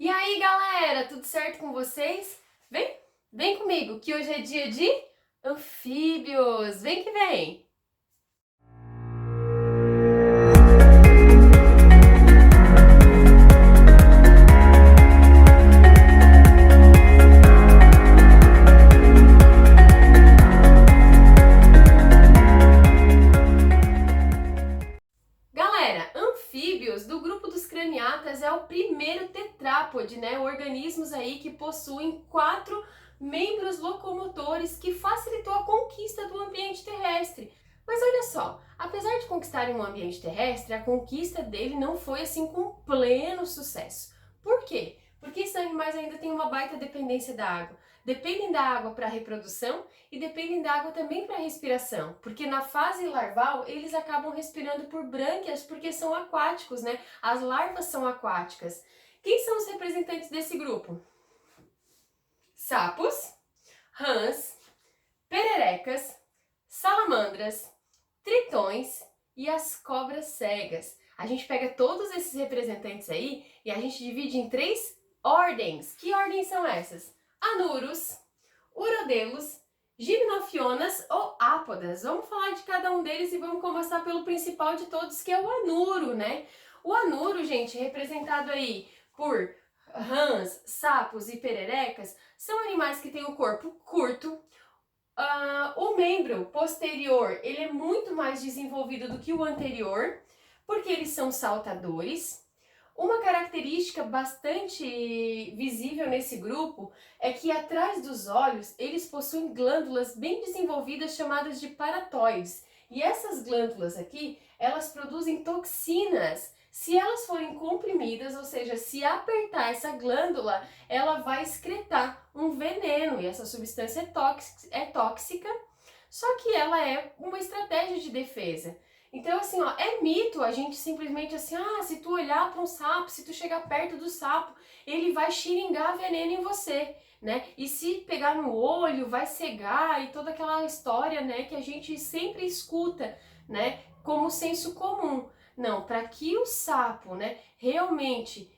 E aí, galera, tudo certo com vocês? Vem comigo, que hoje é dia de anfíbios. Vem que vem! Galera, anfíbios do grupo dos craniatas é o primeiro tetrápode, né? Organismos aí que possuem 4 membros locomotores que facilitou a conquista do ambiente terrestre. Mas olha só, apesar de conquistarem um ambiente terrestre, a conquista dele não foi assim com pleno sucesso. Por quê? Porque esses animais ainda têm uma baita dependência da água. Dependem da água para a reprodução e dependem da água também para a respiração, porque na fase larval eles acabam respirando por brânquias porque são aquáticos, né? As larvas são aquáticas. Quem são os representantes desse grupo? Sapos, rãs, pererecas, salamandras, tritões e as cobras cegas. A gente pega todos esses representantes aí e a gente divide em 3 ordens. Que ordens são essas? Anuros, urodelos, gimnofionas ou ápodas. Vamos falar de cada um deles e vamos começar pelo principal de todos, que é o anuro, né? O anuro, gente, representado aí por rãs, sapos e pererecas, são animais que têm o corpo curto. O membro posterior, ele é muito mais desenvolvido do que o anterior, porque eles são saltadores. Uma característica bastante visível nesse grupo é que atrás dos olhos eles possuem glândulas bem desenvolvidas chamadas de paratóides. E essas glândulas aqui, elas produzem toxinas. Se elas forem comprimidas, ou seja, se apertar essa glândula, ela vai excretar um veneno e essa substância é tóxica, só que ela é uma estratégia de defesa. Então, assim, ó, é mito a gente simplesmente assim, se tu olhar para um sapo, se tu chegar perto do sapo, ele vai xiringar veneno em você, né? E se pegar no olho, vai cegar e toda aquela história, né, que a gente sempre escuta, né, como senso comum. Não, para que o sapo, né, realmente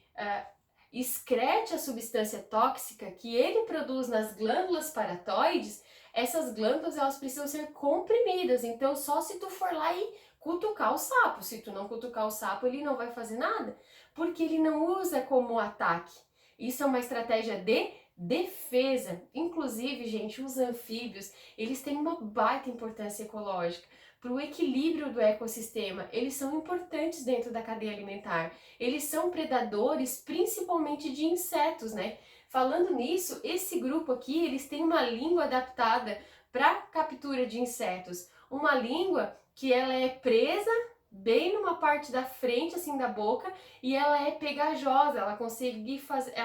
excrete a substância tóxica que ele produz nas glândulas paratóides, essas glândulas elas precisam ser comprimidas. Então, só se tu for lá e cutucar o sapo. Se tu não cutucar o sapo, ele não vai fazer nada, porque ele não usa como ataque. Isso é uma estratégia de defesa. Inclusive, gente, os anfíbios, eles têm uma baita importância ecológica. Para o equilíbrio do ecossistema, eles são importantes dentro da cadeia alimentar. Eles são predadores, principalmente de insetos, né? Falando nisso, esse grupo aqui, eles têm uma língua adaptada para captura de insetos. Uma língua que ela é presa bem numa parte da frente, assim, da boca, e ela é pegajosa, ela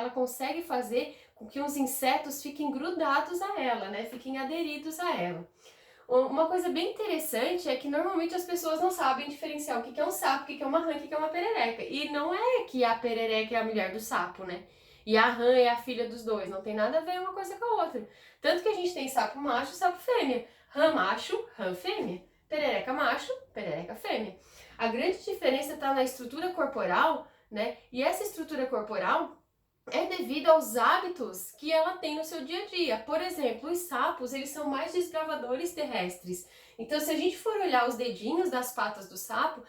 consegue fazer com que os insetos fiquem grudados a ela, né? Fiquem aderidos a ela. Uma coisa bem interessante é que normalmente as pessoas não sabem diferenciar o que é um sapo, o que é uma rã, o que é uma perereca. E não é que a perereca é a mulher do sapo, né? E a rã é a filha dos dois. Não tem nada a ver uma coisa com a outra. Tanto que a gente tem sapo macho e sapo fêmea. Rã macho, rã fêmea. Perereca macho, perereca fêmea. A grande diferença está na estrutura corporal, né? E essa estrutura corporal é devido aos hábitos que ela tem no seu dia a dia. Por exemplo, os sapos, eles são mais desbravadores terrestres. Então, se a gente for olhar os dedinhos das patas do sapo,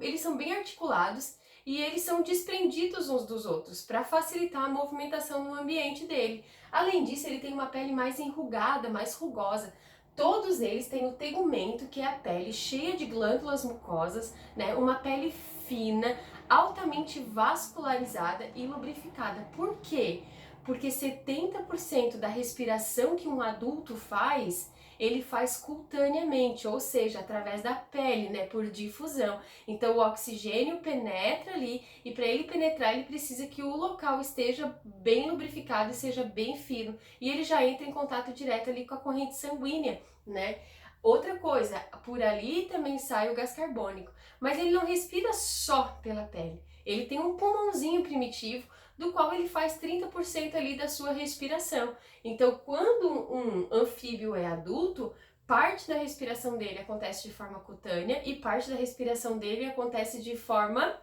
eles são bem articulados e eles são desprendidos uns dos outros para facilitar a movimentação no ambiente dele. Além disso, ele tem uma pele mais enrugada, mais rugosa. Todos eles têm o tegumento, que é a pele cheia de glândulas mucosas, né? Uma pele fina, altamente vascularizada e lubrificada. Por quê? Porque 70% da respiração que um adulto faz, ele faz cutaneamente, ou seja, através da pele, né, por difusão. Então o oxigênio penetra ali e para ele penetrar, ele precisa que o local esteja bem lubrificado e seja bem fino. E ele já entra em contato direto ali com a corrente sanguínea, né? Outra coisa, por ali também sai o gás carbônico, mas ele não respira só pela pele. Ele tem um pulmãozinho primitivo, do qual ele faz 30% ali da sua respiração. Então, quando um anfíbio é adulto, parte da respiração dele acontece de forma cutânea e parte da respiração dele acontece de forma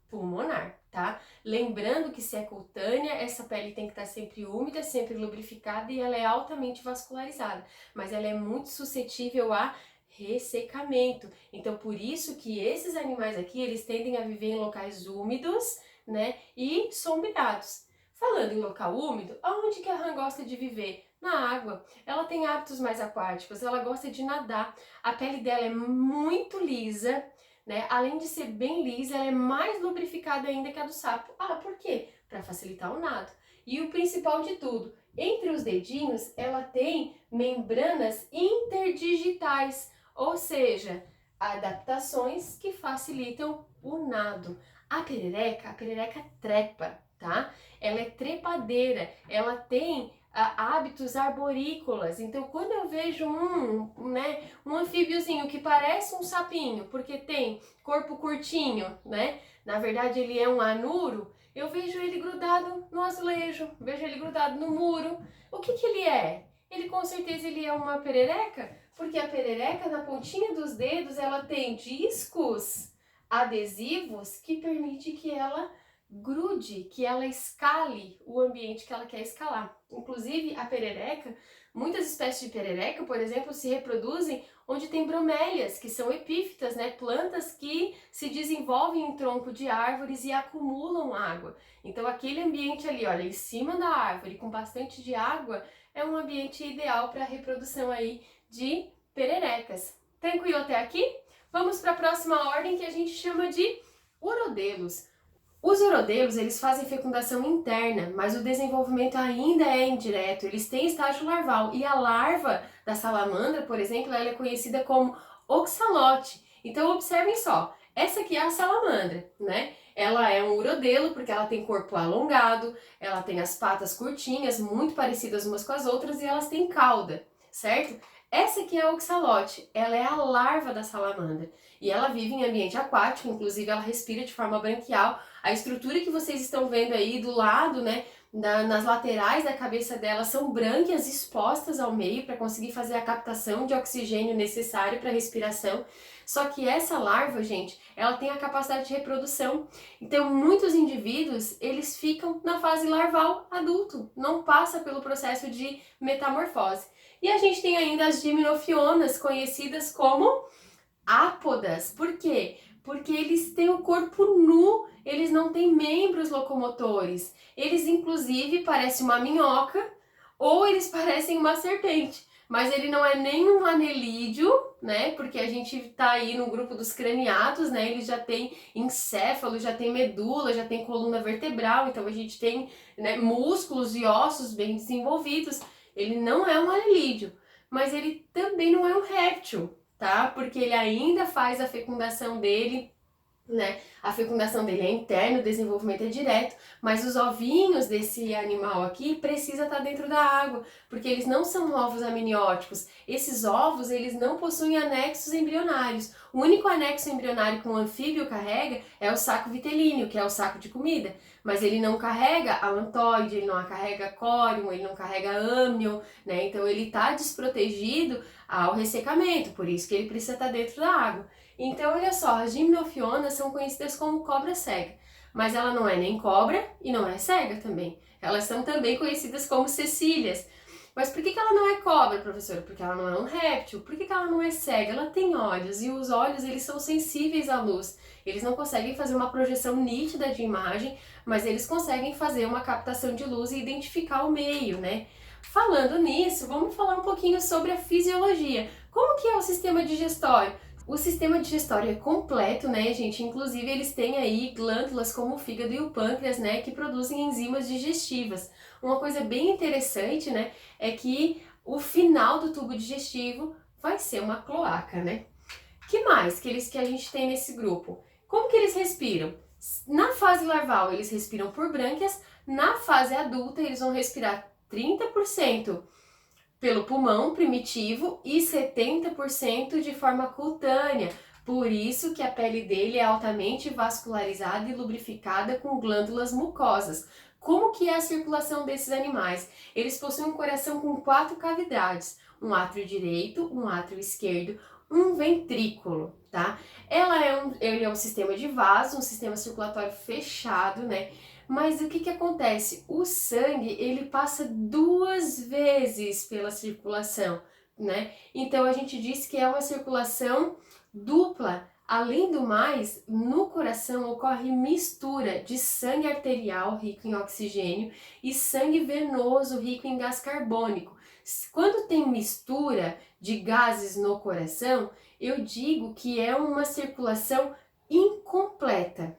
pulmonar, tá? Lembrando que se é cutânea, essa pele tem que estar sempre úmida, sempre lubrificada e ela é altamente vascularizada, mas ela é muito suscetível a ressecamento. Então, por isso que esses animais aqui, eles tendem a viver em locais úmidos, né, e sombreados. Falando em local úmido, aonde que a rã gosta de viver? Na água. Ela tem hábitos mais aquáticos, ela gosta de nadar. A pele dela é muito lisa, né? Além de ser bem lisa, ela é mais lubrificada ainda que a do sapo. Ah, por quê? Para facilitar o nado. E o principal de tudo, entre os dedinhos, ela tem membranas interdigitais, ou seja, adaptações que facilitam o nado. A perereca trepa, tá? Ela é trepadeira, ela tem hábitos arborícolas. Então, quando eu vejo um anfíbiozinho que parece um sapinho, porque tem corpo curtinho, né? Na verdade, ele é um anuro. Eu vejo ele grudado no azulejo, vejo ele grudado no muro. O que que ele é? Ele com certeza ele é uma perereca, porque a perereca na pontinha dos dedos ela tem discos adesivos que permite que ela grude, que ela escale o ambiente que ela quer escalar. Inclusive, a perereca, muitas espécies de perereca, por exemplo, se reproduzem onde tem bromélias, que são epífitas, né? Plantas que se desenvolvem em tronco de árvores e acumulam água. Então, aquele ambiente ali, olha, em cima da árvore, com bastante de água, é um ambiente ideal para a reprodução aí de pererecas. Tranquilo até aqui? Vamos para a próxima ordem que a gente chama de urodelos. Os urodelos, eles fazem fecundação interna, mas o desenvolvimento ainda é indireto, eles têm estágio larval e a larva da salamandra, por exemplo, ela é conhecida como oxalote. Então observem só, essa aqui é a salamandra, né? Ela é um urodelo porque ela tem corpo alongado, ela tem as patas curtinhas, muito parecidas umas com as outras e elas têm cauda, certo? Essa aqui é a oxalote, ela é a larva da salamandra e ela vive em ambiente aquático, inclusive ela respira de forma branquial. A estrutura que vocês estão vendo aí do lado, né, nas laterais da cabeça dela são brânquias expostas ao meio para conseguir fazer a captação de oxigênio necessário para a respiração. Só que essa larva, gente, ela tem a capacidade de reprodução. Então, muitos indivíduos, eles ficam na fase larval adulto, não passa pelo processo de metamorfose. E a gente tem ainda as gimnofionas, conhecidas como ápodas. Por quê? Porque eles têm o corpo nu, eles não têm membros locomotores. Eles, inclusive, parecem uma minhoca ou eles parecem uma serpente. Mas ele não é nem um anelídeo, né? Porque a gente tá aí no grupo dos craniatos, né? Ele já tem encéfalo, já tem medula, já tem coluna vertebral. Então a gente tem, né, músculos e ossos bem desenvolvidos. Ele não é um anelídeo, mas ele também não é um réptil, tá? Porque ele ainda faz a fecundação dele, né? A fecundação dele é interna, o desenvolvimento é direto, mas os ovinhos desse animal aqui precisa estar dentro da água, porque eles não são ovos amnióticos. Esses ovos, eles não possuem anexos embrionários. O único anexo embrionário que um anfíbio carrega é o saco vitelíneo, que é o saco de comida, mas ele não carrega alantoide, ele não carrega córium, ele não carrega âmnion, né? Então ele está desprotegido ao ressecamento, por isso que ele precisa estar dentro da água. Então, olha só, as gimnofionas são conhecidas como cobra cega, mas ela não é nem cobra e não é cega também. Elas são também conhecidas como cecílias. Mas por que ela não é cobra, professora? Porque ela não é um réptil. Por que ela não é cega? Ela tem olhos e os olhos eles são sensíveis à luz. Eles não conseguem fazer uma projeção nítida de imagem, mas eles conseguem fazer uma captação de luz e identificar o meio, né? Falando nisso, vamos falar um pouquinho sobre a fisiologia. Como que é o sistema digestório? O sistema digestório é completo, né, gente? Inclusive, eles têm aí glândulas como o fígado e o pâncreas, né, que produzem enzimas digestivas. Uma coisa bem interessante, né, é que o final do tubo digestivo vai ser uma cloaca, né? Que mais que a gente tem nesse grupo? Como que eles respiram? Na fase larval, eles respiram por brânquias. Na fase adulta, eles vão respirar 30% pelo pulmão primitivo e 70% de forma cutânea. Por isso que a pele dele é altamente vascularizada e lubrificada com glândulas mucosas. Como que é a circulação desses animais? Eles possuem um coração com 4 cavidades, um átrio direito, um átrio esquerdo, um ventrículo, tá? Ele é um sistema de vaso, um sistema circulatório fechado, né? Mas o que que acontece? O sangue, ele passa 2 vezes pela circulação, né? Então a gente diz que é uma circulação dupla. Além do mais, no coração ocorre mistura de sangue arterial rico em oxigênio e sangue venoso rico em gás carbônico. Quando tem mistura de gases no coração, eu digo que é uma circulação incompleta.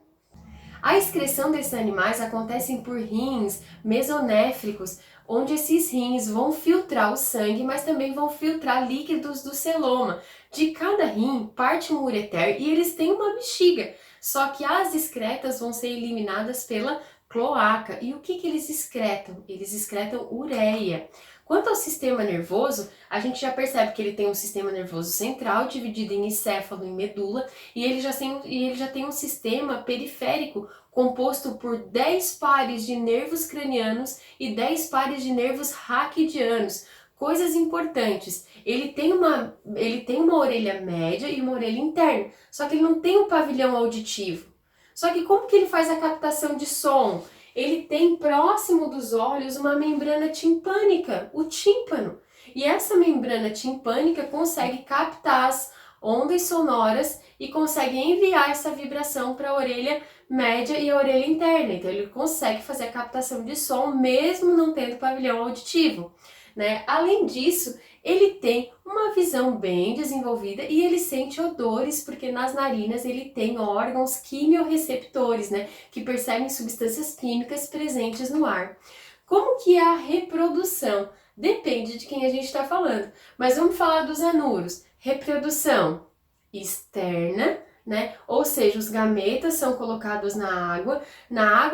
A excreção desses animais acontece por rins mesonéfricos, onde esses rins vão filtrar o sangue, mas também vão filtrar líquidos do celoma. De cada rim parte um ureter e eles têm uma bexiga, só que as excretas vão ser eliminadas pela cloaca. E o que eles excretam? Eles excretam ureia. Quanto ao sistema nervoso, a gente já percebe que ele tem um sistema nervoso central dividido em encéfalo e medula, e ele já tem um sistema periférico composto por 10 pares de nervos cranianos e 10 pares de nervos raquidianos. Coisas importantes, ele tem uma orelha média e uma orelha interna, só que ele não tem um pavilhão auditivo. Só que como que ele faz a captação de som? Ele tem próximo dos olhos uma membrana timpânica, o tímpano. E essa membrana timpânica consegue captar as ondas sonoras e consegue enviar essa vibração para a orelha média e a orelha interna. Então ele consegue fazer a captação de som mesmo não tendo pavilhão auditivo, né? Além disso, ele tem uma visão bem desenvolvida e ele sente odores, porque nas narinas ele tem órgãos quimiorreceptores, né, que percebem substâncias químicas presentes no ar. Como que é a reprodução? Depende de quem a gente está falando, mas vamos falar dos anuros. Reprodução externa, né? Ou seja, os gametas são colocados na água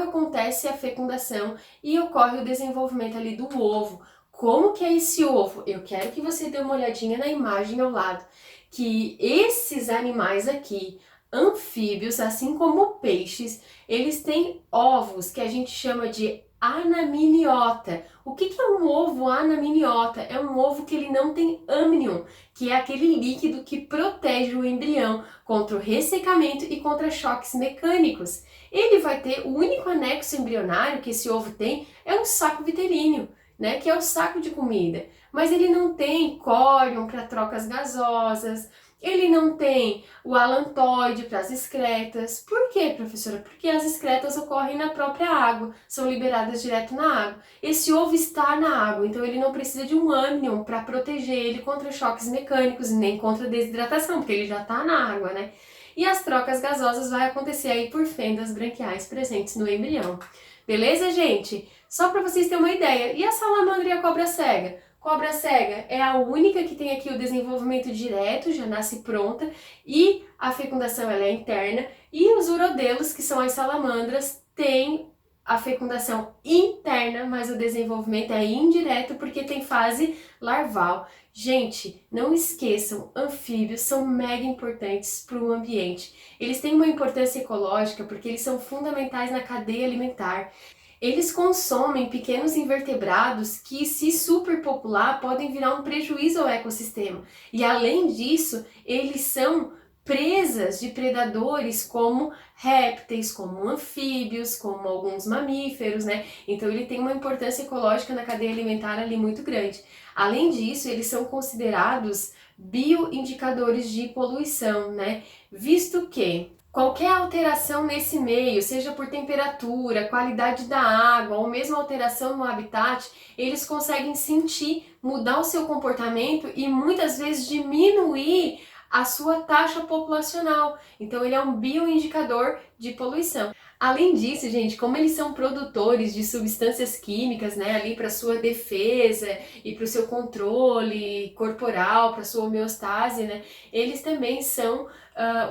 acontece a fecundação e ocorre o desenvolvimento ali do ovo. Como que é esse ovo? Eu quero que você dê uma olhadinha na imagem ao lado, que esses animais aqui, anfíbios, assim como peixes, eles têm ovos que a gente chama de anaminiota. O que é um ovo anaminiota? É um ovo que ele não tem âmnion, que é aquele líquido que protege o embrião contra o ressecamento e contra choques mecânicos. Ele vai ter, o único anexo embrionário que esse ovo tem é um saco vitelíneo, né, que é o saco de comida, mas ele não tem córion para trocas gasosas, ele não tem o alantoide para as excretas. Por quê, professora? Porque as excretas ocorrem na própria água, são liberadas direto na água. Esse ovo está na água, então ele não precisa de um âmnion para proteger ele contra choques mecânicos e nem contra desidratação, porque ele já está na água, né? E as trocas gasosas vai acontecer aí por fendas branquiais presentes no embrião. Beleza, gente? Só para vocês terem uma ideia. E a salamandra e a cobra cega? Cobra cega é a única que tem aqui o desenvolvimento direto, já nasce pronta, e a fecundação ela é interna. E os urodelos, que são as salamandras, têm a fecundação interna, mas o desenvolvimento é indireto porque tem fase larval. Gente, não esqueçam, anfíbios são mega importantes para o ambiente. Eles têm uma importância ecológica porque eles são fundamentais na cadeia alimentar. Eles consomem pequenos invertebrados que, se superpopular, podem virar um prejuízo ao ecossistema. E além disso, eles são presas de predadores como répteis, como anfíbios, como alguns mamíferos, né? Então ele tem uma importância ecológica na cadeia alimentar ali muito grande. Além disso, eles são considerados bioindicadores de poluição, né? Visto que qualquer alteração nesse meio, seja por temperatura, qualidade da água ou mesmo alteração no habitat, eles conseguem sentir, mudar o seu comportamento e muitas vezes diminuir a sua taxa populacional. Então ele é um bioindicador de poluição. Além disso, gente, como eles são produtores de substâncias químicas, né, ali para sua defesa e para o seu controle corporal, para sua homeostase, né, eles também são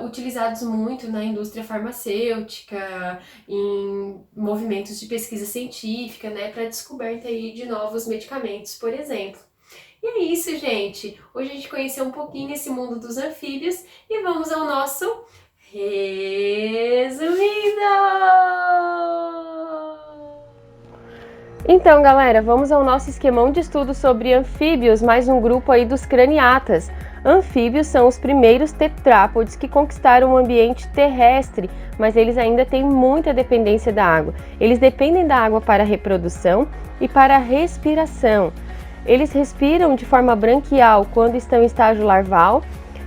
utilizados muito na indústria farmacêutica, em movimentos de pesquisa científica, né, para descoberta aí de novos medicamentos, por exemplo. E é isso, gente. Hoje a gente conheceu um pouquinho esse mundo dos anfíbios e vamos ao nosso resumindo! Então, galera, vamos ao nosso esquemão de estudo sobre anfíbios, mais um grupo aí dos craniatas. Anfíbios são os primeiros tetrápodes que conquistaram o ambiente terrestre, mas eles ainda têm muita dependência da água. Eles dependem da água para a reprodução e para a respiração. Eles respiram de forma branquial quando estão em estágio larval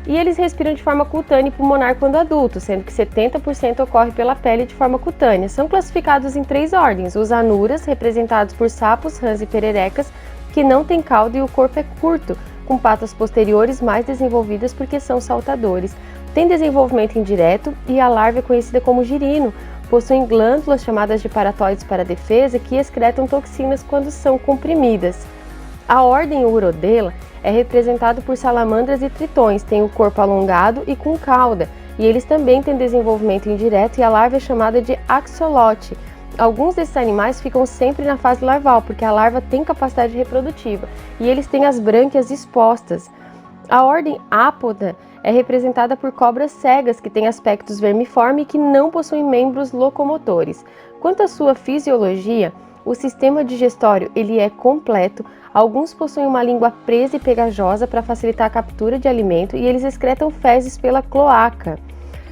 e eles respiram de forma cutânea e pulmonar quando adultos, sendo que 70% ocorre pela pele de forma cutânea. São classificados em 3 ordens: os anuras, representados por sapos, rãs e pererecas, que não têm cauda e o corpo é curto, com patas posteriores mais desenvolvidas porque são saltadores. Tem desenvolvimento indireto e a larva é conhecida como girino. Possuem glândulas chamadas de paratóides para defesa que excretam toxinas quando são comprimidas. A ordem Urodela é representada por salamandras e tritões, tem o corpo alongado e com cauda, e eles também têm desenvolvimento indireto e a larva é chamada de axolote. Alguns desses animais ficam sempre na fase larval, porque a larva tem capacidade reprodutiva, e eles têm as brânquias expostas. A ordem Apoda é representada por cobras cegas, que têm aspectos vermiformes e que não possuem membros locomotores. Quanto à sua fisiologia, o sistema digestório ele é completo. Alguns possuem uma língua presa e pegajosa para facilitar a captura de alimento e eles excretam fezes pela cloaca.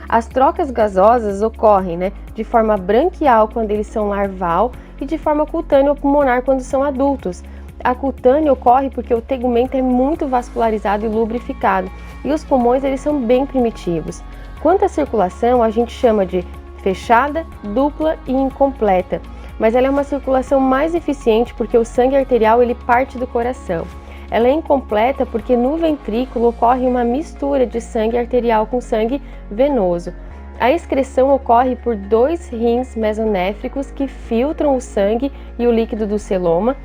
As trocas gasosas ocorrem de forma branquial quando eles são larval e de forma cutânea ou pulmonar quando são adultos. A cutânea ocorre porque o tegumento é muito vascularizado e lubrificado e os pulmões eles são bem primitivos. Quanto à circulação, a gente chama de fechada, dupla e incompleta, mas ela é uma circulação mais eficiente porque o sangue arterial ele parte do coração. Ela é incompleta porque no ventrículo ocorre uma mistura de sangue arterial com sangue venoso. A excreção ocorre por 2 rins mesonéfricos que filtram o sangue e o líquido do celoma.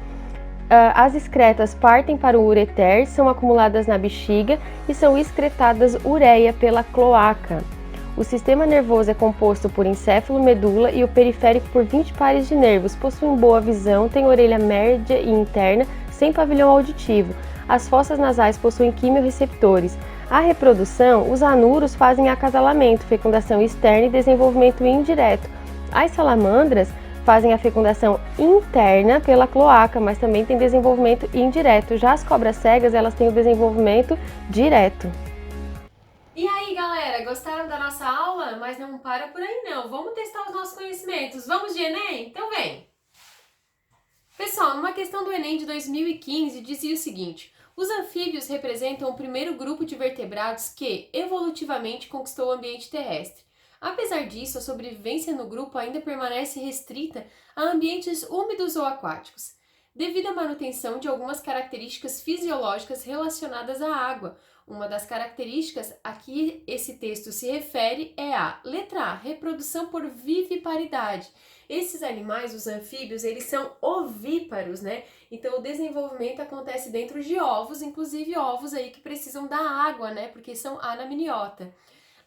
As excretas partem para o ureter, são acumuladas na bexiga e são excretadas ureia pela cloaca. O sistema nervoso é composto por encéfalo, medula e o periférico por 20 pares de nervos. Possuem boa visão, têm orelha média e interna, sem pavilhão auditivo. As fossas nasais possuem quimiorreceptores. A reprodução, os anuros fazem acasalamento, fecundação externa e desenvolvimento indireto. As salamandras fazem a fecundação interna pela cloaca, mas também têm desenvolvimento indireto. Já as cobras cegas, elas têm o desenvolvimento direto. E aí, galera, gostaram da nossa aula? Mas não para por aí não, vamos testar os nossos conhecimentos. Vamos de Enem? Então vem! Pessoal, numa questão do Enem de 2015 dizia o seguinte: os anfíbios representam o primeiro grupo de vertebrados que, evolutivamente, conquistou o ambiente terrestre. Apesar disso, a sobrevivência no grupo ainda permanece restrita a ambientes úmidos ou aquáticos, devido à manutenção de algumas características fisiológicas relacionadas à água. Uma das características a que esse texto se refere é a letra A, reprodução por viviparidade. Esses animais, os anfíbios, eles são ovíparos, Então o desenvolvimento acontece dentro de ovos, inclusive ovos aí que precisam da água, Porque são anamniota.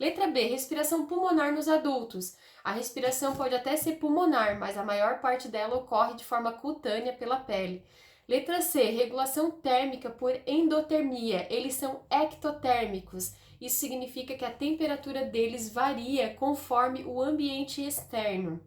Letra B, respiração pulmonar nos adultos. A respiração pode até ser pulmonar, mas a maior parte dela ocorre de forma cutânea pela pele. Letra C, regulação térmica por endotermia. Eles são ectotérmicos. Isso significa que a temperatura deles varia conforme o ambiente externo.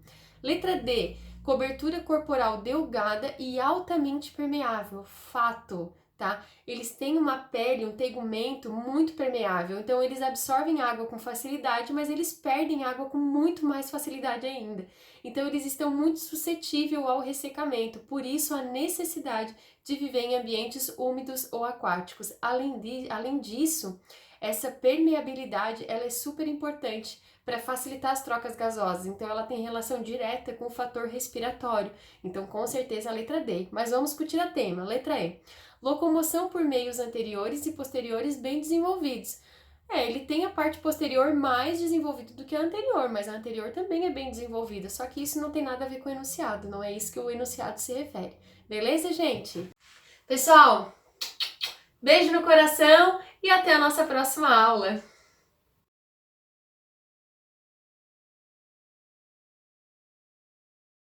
Letra D, cobertura corporal delgada e altamente permeável. Fato, tá? Eles têm uma pele, um tegumento muito permeável, então eles absorvem água com facilidade, mas eles perdem água com muito mais facilidade ainda. Então eles estão muito suscetíveis ao ressecamento, por isso a necessidade de viver em ambientes úmidos ou aquáticos. Além disso, essa permeabilidade ela é super importante para facilitar as trocas gasosas, então ela tem relação direta com o fator respiratório, então com certeza a letra D. Mas vamos para o tiratema, letra E. Locomoção por meios anteriores e posteriores bem desenvolvidos. Ele tem a parte posterior mais desenvolvida do que a anterior, mas a anterior também é bem desenvolvida, só que isso não tem nada a ver com o enunciado, não é isso que o enunciado se refere. Beleza, gente? Pessoal, beijo no coração e até a nossa próxima aula!